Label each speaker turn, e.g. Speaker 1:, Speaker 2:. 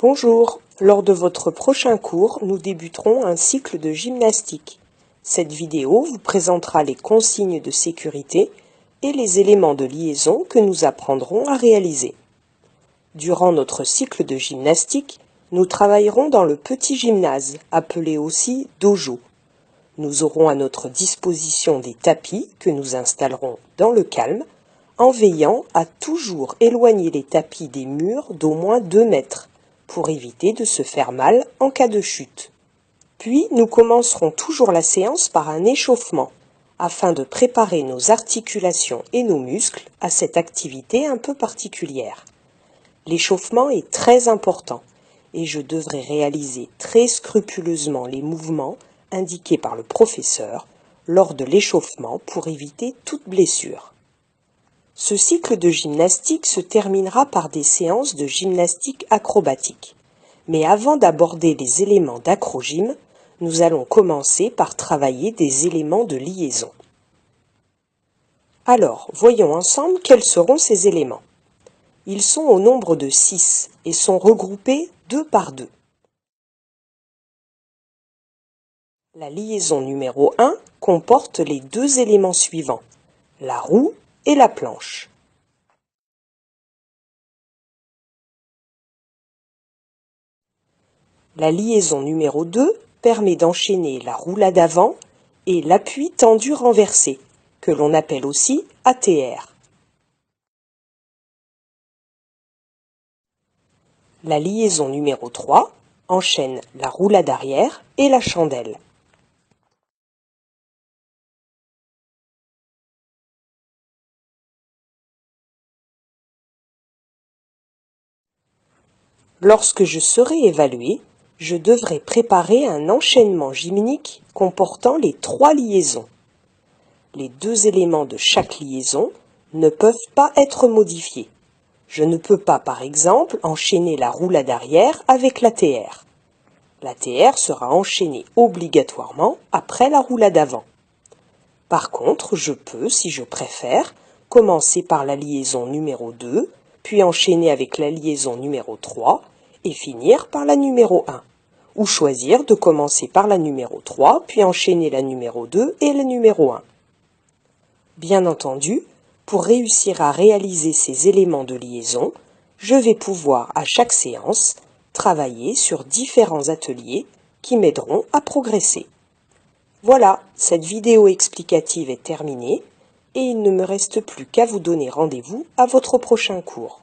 Speaker 1: Bonjour, lors de votre prochain cours, nous débuterons un cycle de gymnastique. Cette vidéo vous présentera les consignes de sécurité et les éléments de liaison que nous apprendrons à réaliser. Durant notre cycle de gymnastique, nous travaillerons dans le petit gymnase, appelé aussi dojo. Nous aurons à notre disposition des tapis que nous installerons dans le calme, en veillant à toujours éloigner les tapis des murs d'au moins 2 mètres, pour éviter de se faire mal en cas de chute. Puis nous commencerons toujours la séance par un échauffement, afin de préparer nos articulations et nos muscles à cette activité un peu particulière. L'échauffement est très important, et je devrai réaliser très scrupuleusement les mouvements indiqués par le professeur lors de l'échauffement pour éviter toute blessure. Ce cycle de gymnastique se terminera par des séances de gymnastique acrobatique. Mais avant d'aborder les éléments d'acrogym, nous allons commencer par travailler des éléments de liaison. Alors, voyons ensemble quels seront ces éléments. Ils sont au nombre de 6 et sont regroupés 2 par 2. La liaison numéro 1 comporte les 2 éléments suivants, la roue et la planche. La liaison numéro 2 permet d'enchaîner la roulade avant et l'appui tendu renversé, que l'on appelle aussi ATR. La liaison numéro 3 enchaîne la roulade arrière et la chandelle. Lorsque je serai évalué, je devrai préparer un enchaînement gymnique comportant les 3 liaisons. Les 2 éléments de chaque liaison ne peuvent pas être modifiés. Je ne peux pas, par exemple, enchaîner la roulade arrière avec l'ATR. L'ATR sera enchaîné obligatoirement après la roulade avant. Par contre, je peux, si je préfère, commencer par la liaison numéro 2, puis enchaîner avec la liaison numéro 3 et finir par la numéro 1. Ou choisir de commencer par la numéro 3, puis enchaîner la numéro 2 et la numéro 1. Bien entendu, pour réussir à réaliser ces éléments de liaison, je vais pouvoir, à chaque séance, travailler sur différents ateliers qui m'aideront à progresser. Voilà, cette vidéo explicative est terminée et il ne me reste plus qu'à vous donner rendez-vous à votre prochain cours.